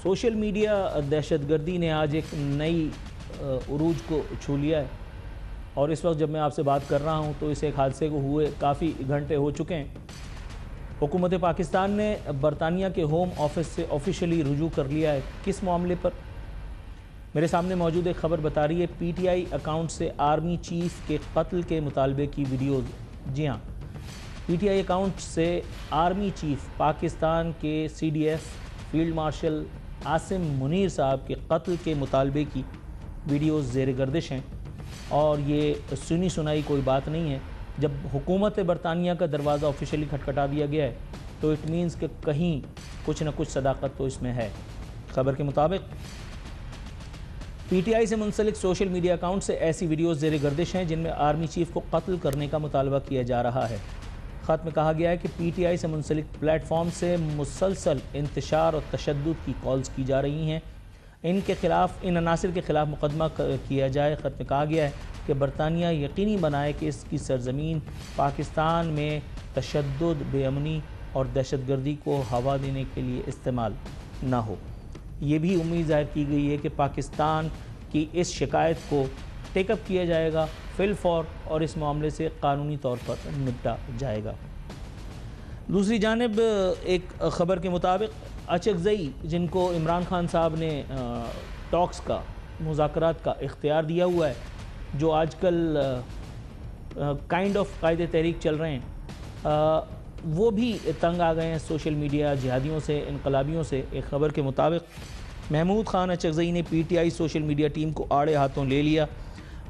Social media दहशतगर्दी ने आज एक नई उरूज को छू लिया है और इस वक्त जब मैं आपसे बात कर रहा हूं तो इस एक हादसे को हुए काफ़ी घंटे हो चुके हैं। हुकूमत पाकिस्तान ने बरतानिया के होम ऑफिस से ऑफिशियली रुजू कर लिया है। किस मामले पर? मेरे सामने मौजूद एक खबर बता रही है पीटीआई अकाउंट से आर्मी चीफ के कत्ल के मुतालबे की वीडियोज़। जी हाँ, पीटीआई अकाउंट से आर्मी चीफ पाकिस्तान के CDF field marshal Asim Munir साहब के कत्ल के मुतालबे की वीडियोज़ ज़ेर गर्दिश हैं और ये सुनी सुनाई कोई बात नहीं है। जब हुकूमत बरतानिया का दरवाज़ा ऑफिशियली खटखटा दिया गया है तो इट मीन्स कि कहीं कुछ न कुछ सदाकत तो इसमें है। खबर के मुताबिक पीटीआई से मुंसलिक सोशल मीडिया अकाउंट से ऐसी वीडियोज़ ज़ेर गर्दिश हैं जिनमें आर्मी चीफ को कत्ल करने का मुतालबा किया जा रहा है। ख़त में कहा गया है कि पीटीआई से मुंसलिक प्लेटफॉर्म से मुसलसल इंतशार और तशद्दुद की कॉल्स की जा रही हैं। इनके खिलाफ, इन अनासिर के ख़िलाफ़ मुकदमा किया जाए। ख़त में कहा गया है कि बरतानिया यकीनी बनाए कि इसकी सरज़मीन पाकिस्तान में तशद्दुद, बेअमनी और दहशतगर्दी को हवा देने के लिए इस्तेमाल ना हो। ये भी उम्मीद ज़ाहिर की गई है कि पाकिस्तान की इस शिकायत को टेकअप किया जाएगा फिलफौर और इस मामले से कानूनी तौर पर निपटा जाएगा। दूसरी जानिब एक ख़बर के मुताबिक अचकज़ई, जिनको इमरान खान साहब ने टॉक्स का, मुज़ाकरात का इख्तियार दिया हुआ है, जो आजकल काइंड ऑफ कायदे तहरीक चल रहे हैं, वो भी तंग आ गए हैं सोशल मीडिया जिहादियों से, इनकलाबियों से। एक ख़बर के मुताबिक महमूद खान अचकज़ई ने पीटीआई सोशल मीडिया टीम को आड़े हाथों ले लिया।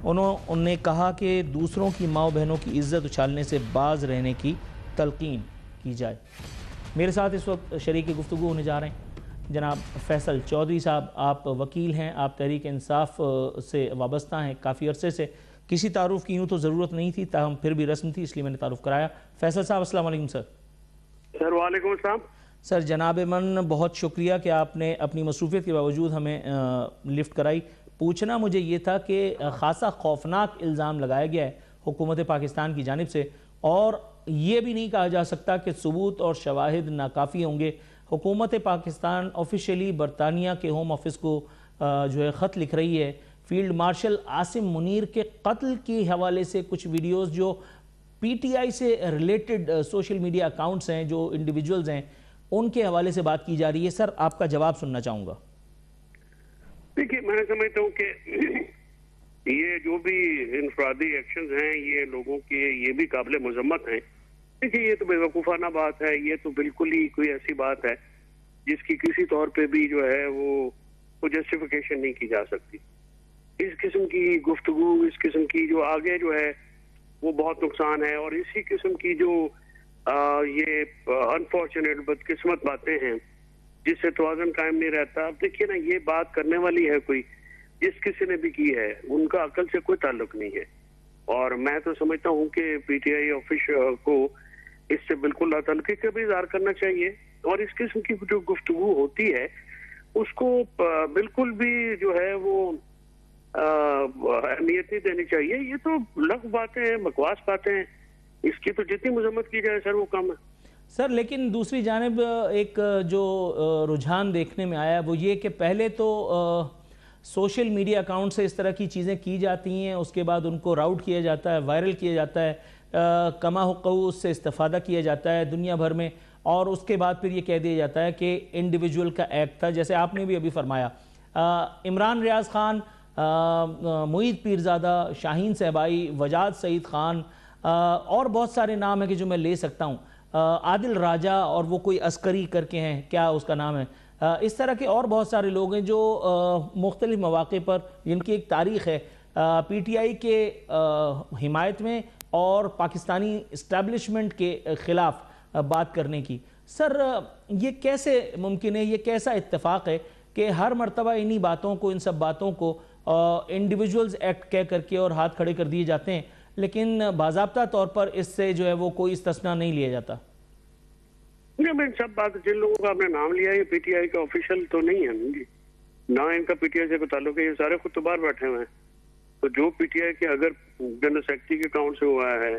उन्होंने कहा कि दूसरों की माँ बहनों की इज़्ज़त उछालने से बाज़ रहने की तलकीन की जाए। मेरे साथ इस वक्त शरीक गुफ्तगू होने जा रहे हैं जनाब फैसल चौधरी साहब। आप वकील हैं, आप तहरीक इंसाफ से वाबस्ता हैं काफ़ी अरसे से। किसी तारुफ़ की यूँ तो ज़रूरत नहीं थी, ताहम फिर भी रस्म थी, इसलिए मैंने तारुफ़ कराया। फैसल साहब अस्सलाम वालेकुम सर। सर वालेकुम अस्सलाम। सर जनाब मन, बहुत शुक्रिया कि आपने अपनी मसरूफ़ियत के बावजूद हमें लिफ्ट कराई। पूछना मुझे ये था कि ख़ासा खौफनाक इल्ज़ाम लगाया गया है हुकूमत पाकिस्तान की जानिब से और ये भी नहीं कहा जा सकता कि सबूत और शवाहिद नाकाफ़ी होंगे। हुकूमत पाकिस्तान ऑफिशियली बरतानिया के होम ऑफिस को जो है ख़त लिख रही है फील्ड मार्शल आसिम मुनीर के कत्ल के हवाले से कुछ वीडियोस जो पीटीआई से रिलेटेड सोशल मीडिया अकाउंट्स हैं, जो इंडिविजुअल्स हैं, उनके हवाले से बात की जा रही है। सर आपका जवाब सुनना चाहूँगा। देखिए, मैं समझता हूँ कि ये जो भी इनफरादी एक्शंस हैं ये लोगों के, ये भी काबिल मजम्मत हैं। देखिए, ये तो बेवकूफ़ाना बात है, ये तो बिल्कुल ही कोई ऐसी बात है जिसकी किसी तौर पे भी जो है वो जस्टिफिकेशन नहीं की जा सकती। इस किस्म की गुफ्तगू, इस किस्म की जो आगे जो है वो बहुत नुकसान है और इसी किस्म की जो ये अनफॉर्चुनेट, बदकिस्मत बातें हैं जिससे तवाज़ुन कायम नहीं रहता। अब देखिए ना, ये बात करने वाली है कोई, जिस किसी ने भी की है उनका अकल से कोई ताल्लुक नहीं है और मैं तो समझता हूँ कि पीटीआई ऑफिस को इससे बिल्कुल लातल्लुकी का भी इज़हार करना चाहिए और इस किस्म की जो गुफ्तगू होती है उसको बिल्कुल भी जो है वो अहमियत नहीं देनी चाहिए। ये तो लग बातें हैं, बकवास बातें हैं, इसकी तो जितनी मजम्मत की जाए सर वो कम है। सर लेकिन दूसरी जानिब एक जो रुझान देखने में आया वो ये कि पहले तो सोशल मीडिया अकाउंट से इस तरह की चीज़ें की जाती हैं, उसके बाद उनको राउट किया जाता है, वायरल किया जाता है, कमा हुक्कू उससे इस्तेफादा किया जाता है दुनिया भर में और उसके बाद फिर ये कह दिया जाता है कि इंडिविजुअल का एक्ट था। जैसे आपने भी अभी फरमाया, इमरान रियाज खान, मुईद पीरज़ादा, शाहीन सहबाई, वजाद सईद खान और बहुत सारे नाम हैं कि जो मैं ले सकता हूँ, आदिल राजा और वो कोई अस्करी करके हैं, क्या उसका नाम है, इस तरह के और बहुत सारे लोग हैं जो मुख्तलिफ मौक़े पर, जिनकी एक तारीख़ है पीटीआई के हिमायत में और पाकिस्तानी इस्टेब्लिशमेंट के ख़िलाफ़ बात करने की। सर ये कैसे मुमकिन है, ये कैसा इत्तेफाक है कि हर मरतबा इन्हीं बातों को, इन सब बातों को इंडिविजुअल्स एक्ट कह करके और हाथ खड़े कर दिए जाते हैं, लेकिन बाज़ाब्ता तौर पर इससे जो है वो कोई इस्तिस्ना नहीं लिया जाता? मैं सब बात, जिन लोगों का आपने नाम लिया ये पीटीआई का ऑफिशियल तो नहीं है ना, इनका पीटीआई से कोई ताल्लुक है, ये सारे खुद तो बाहर बैठे हुए हैं। तो जो पीटीआई के अगर जनरल सेक्रेटरी के अकाउंट से हुआ है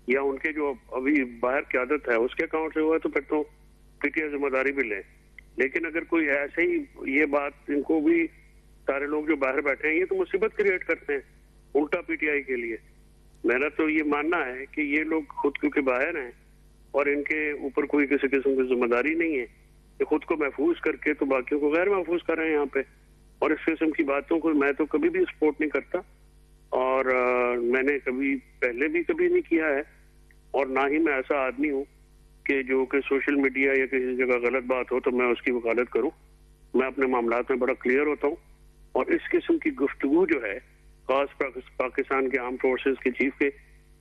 या उनके जो अभी बाहर की आदत है उसके अकाउंट से हुआ है तो फिर तो पीटीआई जिम्मेदारी भी ले। लेकिन अगर कोई ऐसे ही ये बात, इनको भी सारे लोग जो बाहर बैठे हैं ये तो मुसीबत क्रिएट करते हैं उल्टा पीटीआई के लिए। मेरा तो ये मानना है कि ये लोग खुद क्योंकि बाहर हैं और इनके ऊपर कोई किसी किस्म की जिम्मेदारी नहीं है, ये खुद को महफूज करके तो बाकियों को गैर महफूज कर रहे हैं यहाँ पे। और इस किस्म की बातों को मैं तो कभी भी सपोर्ट नहीं करता, और मैंने कभी पहले भी कभी नहीं किया है, और ना ही मैं ऐसा आदमी हूँ कि जो कि सोशल मीडिया या किसी जगह गलत बात हो तो मैं उसकी वकालत करूँ। मैं अपने मामलात में बड़ा क्लियर होता हूँ, और इस किस्म की गुफ्तगू जो है खास पाकिस्तान के आर्म फोर्सेस के चीफ के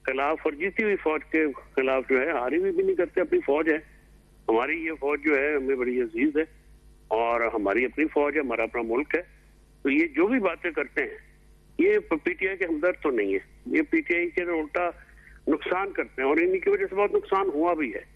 खिलाफ और जीती हुई फौज के खिलाफ जो है, हारी हुई भी नहीं करते। अपनी फौज है हमारी, ये फौज जो है हमें बड़ी अजीज है, और हमारी अपनी फौज है, हमारा अपना मुल्क है। तो ये जो भी बातें करते हैं ये पीटीआई के हमदर्द तो नहीं है, ये पीटीआई के उल्टा नुकसान करते हैं, और इन्हीं की वजह से बहुत नुकसान हुआ भी है।